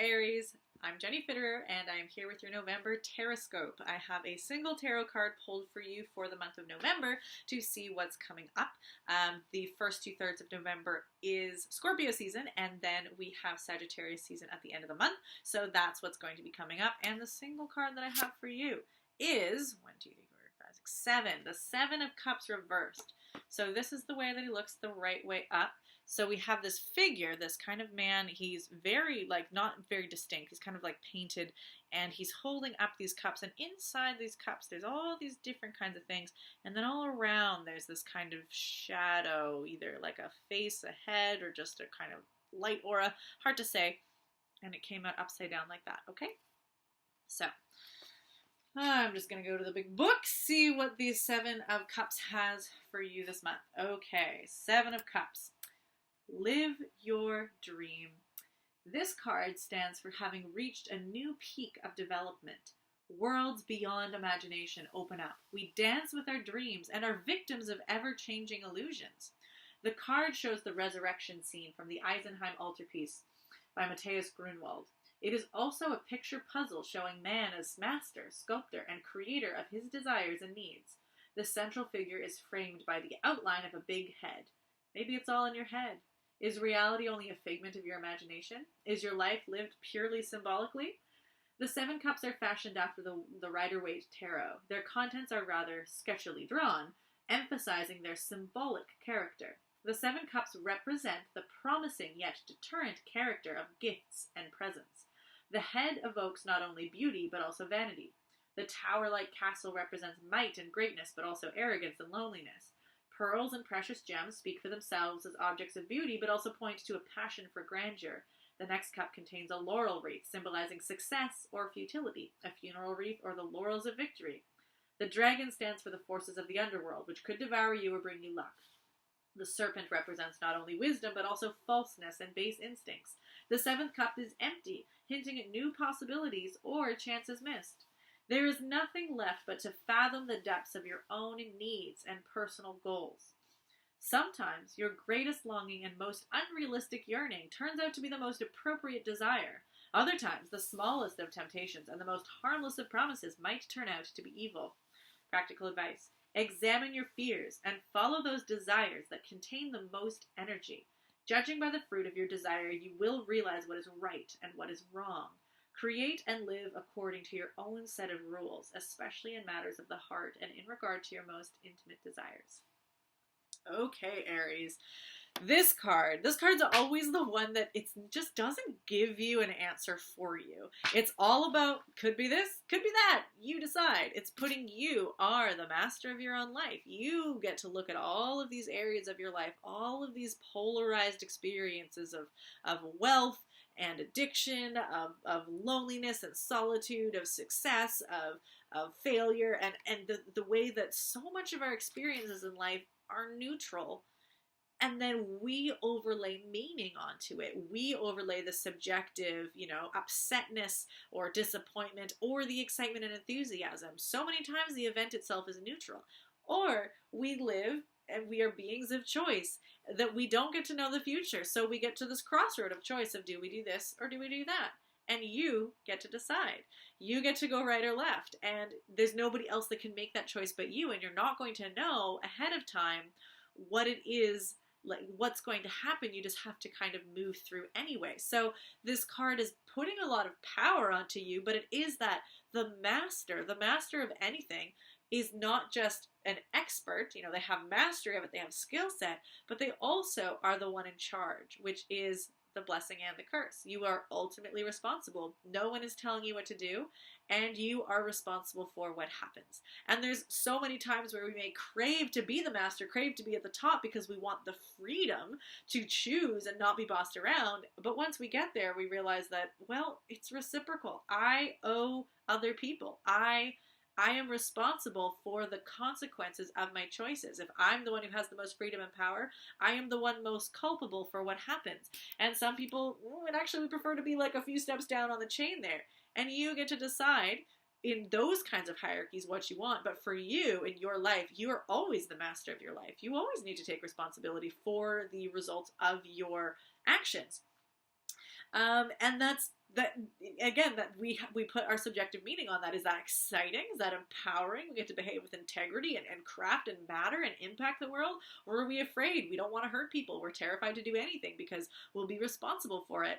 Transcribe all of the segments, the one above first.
Aries. I'm Jenny Fitterer, and I am here with your November Tarotscope. I have a single tarot card pulled for you for the month of November to see what's coming up. The first 2/3 of November is Scorpio season, and then we have Sagittarius season at the end of the month. So that's what's going to be coming up. And the single card that I have for you is 1, 2, 3, 4, 5, 6, 7. The 7 of Cups reversed. So this is the way that he looks, the right way up. So we have this figure, this kind of man. He's very, not very distinct. He's kind of painted, and he's holding up these cups. And inside these cups, there's all these different kinds of things. And then all around, there's this kind of shadow, either like a face, a head, or just a kind of light aura. Hard to say. And it came out upside down like that, okay? So I'm just going to go to the big book, see what the 7 of Cups has for you this month. Okay, 7 of Cups. Live your dream. This card stands for having reached a new peak of development. Worlds beyond imagination open up. We dance with our dreams and are victims of ever-changing illusions. The card shows the resurrection scene from the Eisenheim altarpiece by Matthias Grunwald. It is also a picture puzzle showing man as master, sculptor, and creator of his desires and needs. The central figure is framed by the outline of a big head. Maybe it's all in your head. Is reality only a figment of your imagination? Is your life lived purely symbolically? The 7 Cups are fashioned after the Rider-Waite Tarot. Their contents are rather sketchily drawn, emphasizing their symbolic character. The 7 Cups represent the promising yet deterrent character of gifts and presents. The head evokes not only beauty, but also vanity. The tower-like castle represents might and greatness, but also arrogance and loneliness. Pearls and precious gems speak for themselves as objects of beauty, but also point to a passion for grandeur. The next cup contains a laurel wreath, symbolizing success or futility, a funeral wreath, or the laurels of victory. The dragon stands for the forces of the underworld, which could devour you or bring you luck. The serpent represents not only wisdom, but also falseness and base instincts. The 7th cup is empty, hinting at new possibilities or chances missed. There is nothing left but to fathom the depths of your own needs and personal goals. Sometimes your greatest longing and most unrealistic yearning turns out to be the most appropriate desire. Other times, the smallest of temptations and the most harmless of promises might turn out to be evil. Practical advice. Examine your fears and follow those desires that contain the most energy. Judging by the fruit of your desire, you will realize what is right and what is wrong. Create and live according to your own set of rules, especially in matters of the heart and in regard to your most intimate desires. Okay, Aries. This card's always the one that it just doesn't give you an answer for you. It's all about, could be this, could be that. You decide. It's putting you are the master of your own life. You get to look at all of these areas of your life, all of these polarized experiences of wealth and addiction, of loneliness and solitude, of success, of failure, and the way that so much of our experiences in life are neutral. And then we overlay meaning onto it. We overlay the subjective, upsetness or disappointment or the excitement and enthusiasm. So many times the event itself is neutral. Or we live and we are beings of choice that we don't get to know the future. So we get to this crossroad of choice of do we do this or do we do that? And you get to decide. You get to go right or left. And there's nobody else that can make that choice but you. And you're not going to know ahead of time what it is, what's going to happen. You just have to kind of move through anyway. So this card is putting a lot of power onto you, but it is that the master of anything is not just an expert. They have mastery of it, they have skill set, but they also are the one in charge, which is the blessing and the curse. You are ultimately responsible. No one is telling you what to do, and you are responsible for what happens. And there's so many times where we may crave to be the master, crave to be at the top because we want the freedom to choose and not be bossed around. But once we get there, we realize that, well, it's reciprocal. I owe other people. I am responsible for the consequences of my choices. If I'm the one who has the most freedom and power, I am the one most culpable for what happens. And some people would actually prefer to be a few steps down on the chain there. And you get to decide in those kinds of hierarchies what you want. But for you, in your life, you are always the master of your life. You always need to take responsibility for the results of your actions. And that's that again, that we put our subjective meaning on that. Is that exciting? Is that empowering? We get to behave with integrity and craft and matter and impact the world? Or are we afraid? We don't want to hurt people. We're terrified to do anything because we'll be responsible for it.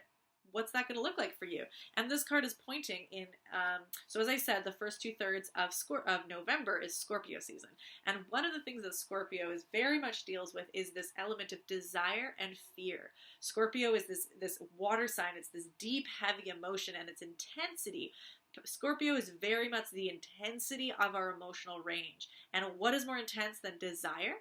What's that going to look like for you? And this card is pointing in, so as I said, the first 2/3 of November is Scorpio season. And one of the things that Scorpio is very much deals with is this element of desire and fear. Scorpio is this water sign. It's this deep, heavy emotion and its intensity. Scorpio is very much the intensity of our emotional range. And what is more intense than desire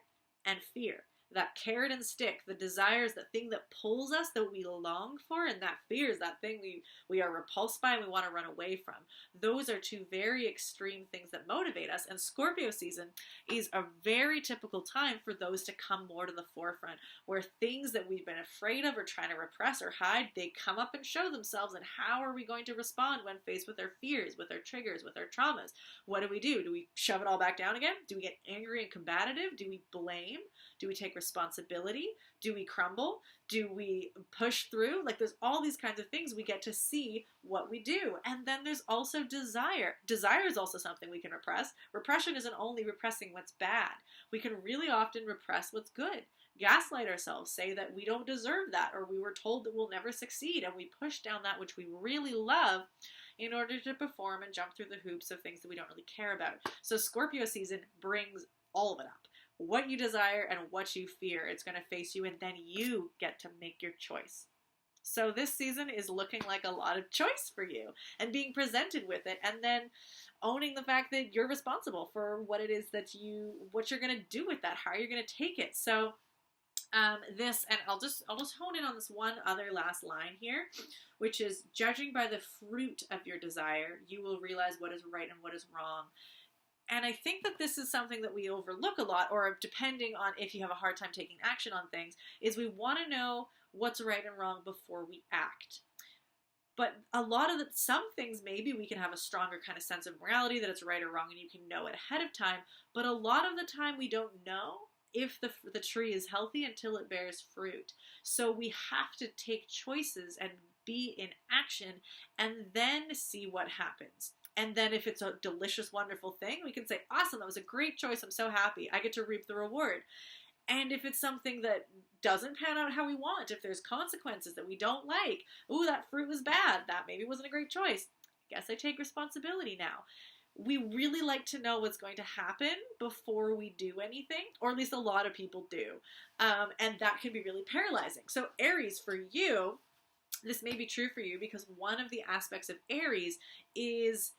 and fear? That carrot and stick, the desire is the thing that pulls us, that we long for, and that fear is that thing we are repulsed by and we want to run away from. Those are two very extreme things that motivate us, and Scorpio season is a very typical time for those to come more to the forefront, where things that we've been afraid of or trying to repress or hide, they come up and show themselves, and how are we going to respond when faced with our fears, with our triggers, with our traumas? What do? Do we shove it all back down again? Do we get angry and combative? Do we blame? Do we take responsibility? Do we crumble? Do we push through? Like, there's all these kinds of things. We get to see what we do. And then there's also desire. Desire is also something we can repress. Repression isn't only repressing what's bad. We can really often repress what's good. Gaslight ourselves, say that we don't deserve that, or we were told that we'll never succeed, and we push down that which we really love in order to perform and jump through the hoops of things that we don't really care about. So Scorpio season brings all of it up. What you desire and what you fear. It's going to face you, and then you get to make your choice. So this season is looking like a lot of choice for you, and being presented with it, and then owning the fact that you're responsible for what it is that what you're going to do with that, how you're going to take it. So and I'll just hone in on this one other last line here, which is, judging by the fruit of your desire, you will realize what is right and what is wrong. And I think that this is something that we overlook a lot, or depending on if you have a hard time taking action on things, is we want to know what's right and wrong before we act. But a lot of some things, maybe we can have a stronger kind of sense of morality, that it's right or wrong, and you can know it ahead of time. But a lot of the time we don't know if the tree is healthy until it bears fruit. So we have to take choices and be in action, and then see what happens. And then if it's a delicious, wonderful thing, we can say, awesome, that was a great choice. I'm so happy. I get to reap the reward. And if it's something that doesn't pan out how we want, if there's consequences that we don't like, ooh, that fruit was bad, that maybe wasn't a great choice, I guess I take responsibility now. We really like to know what's going to happen before we do anything, or at least a lot of people do. And that can be really paralyzing. So Aries, for you, this may be true for you, because one of the aspects of Aries is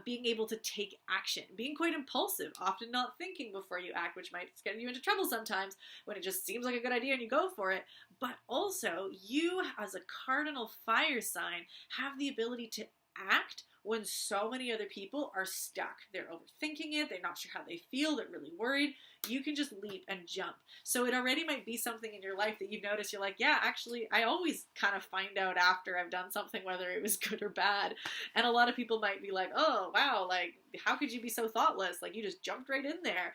being able to take action, being quite impulsive, often not thinking before you act, which might get you into trouble sometimes when it just seems like a good idea and you go for it. But also, you as a cardinal fire sign have the ability to act when so many other people are stuck. They're overthinking it, they're not sure how they feel, they're really worried. You can just leap and jump. So it already might be something in your life that you've noticed, you're like, yeah, actually, I always kind of find out after I've done something whether it was good or bad. And a lot of people might be like, oh, wow, like, how could you be so thoughtless? Like, you just jumped right in there.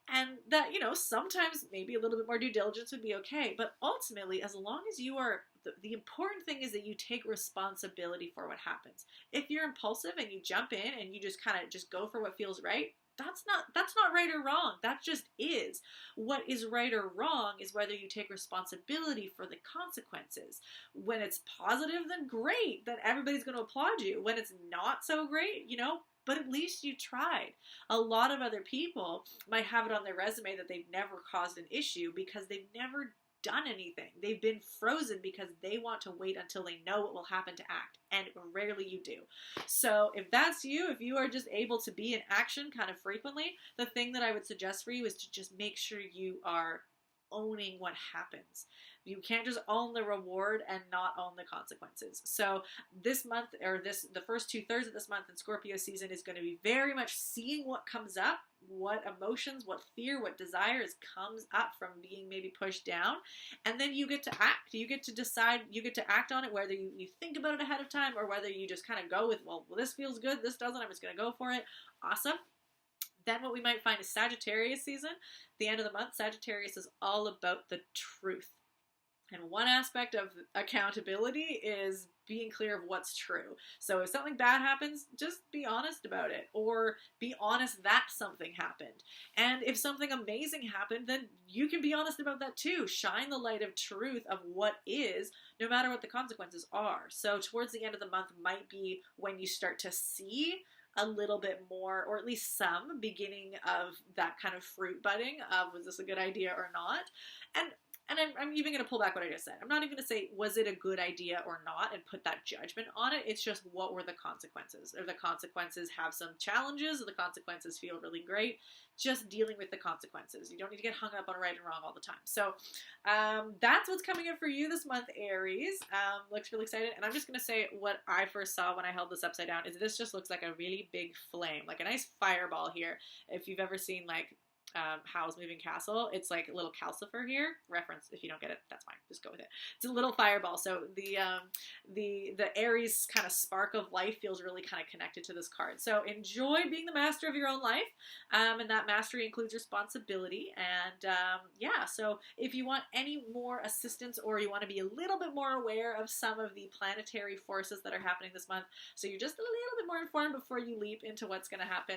And that, sometimes maybe a little bit more due diligence would be okay. But ultimately, as long as you are, the important thing is that you take responsibility for what happens. If you're impulsive and you jump in and you just kind of just go for what feels right, that's not right or wrong. That just is. What is right or wrong is whether you take responsibility for the consequences. When it's positive, then great. Then everybody's going to applaud you. When it's not so great, but at least you tried. A lot of other people might have it on their resume that they've never caused an issue because they've never done anything. They've been frozen because they want to wait until they know what will happen to act, and rarely you do. So if that's you, if you are just able to be in action kind of frequently, the thing that I would suggest for you is to just make sure you are owning what happens. You can't just own the reward and not own the consequences. So this month, or the first 2/3 of this month in Scorpio season, is going to be very much seeing what comes up, what emotions, what fear, what desires comes up from being maybe pushed down. And then you get to act. You get to decide, you get to act on it, whether you think about it ahead of time or whether you just kind of go with, well, this feels good, this doesn't, I'm just going to go for it. Awesome. Then what we might find is Sagittarius season. At the end of the month, Sagittarius is all about the truth. And one aspect of accountability is being clear of what's true. So if something bad happens, just be honest about it, or be honest that something happened. And if something amazing happened, then you can be honest about that too. Shine the light of truth of what is, no matter what the consequences are. So towards the end of the month might be when you start to see a little bit more, or at least some beginning of that kind of fruit budding of, was this a good idea or not? And I'm even going to pull back what I just said. I'm not even going to say, was it a good idea or not, and put that judgment on it. It's just, what were the consequences? Or the consequences have some challenges, or the consequences feel really great. Just dealing with the consequences. You don't need to get hung up on right and wrong all the time. So that's what's coming in for you this month, Aries. Looks really excited. And I'm just going to say what I first saw when I held this upside down is this just looks like a really big flame, like a nice fireball here. If you've ever seen like Howl's Moving Castle, it's like a little calcifer here. Reference, if you don't get it, that's fine. Just go with it. It's a little fireball. So the Aries kind of spark of life feels really kind of connected to this card. So enjoy being the master of your own life, and that mastery includes responsibility. And yeah, so if you want any more assistance, or you want to be a little bit more aware of some of the planetary forces that are happening this month, so you're just a little bit more informed before you leap into what's going to happen,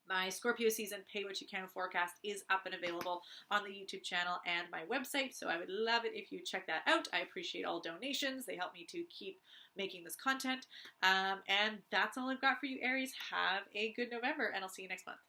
my Scorpio season Pay What You Can forecast is up and available on the YouTube channel and my website, so I would love it if you check that out. I appreciate all donations. They help me to keep making this content. And that's all I've got for you, Aries. Have a good November, and I'll see you next month.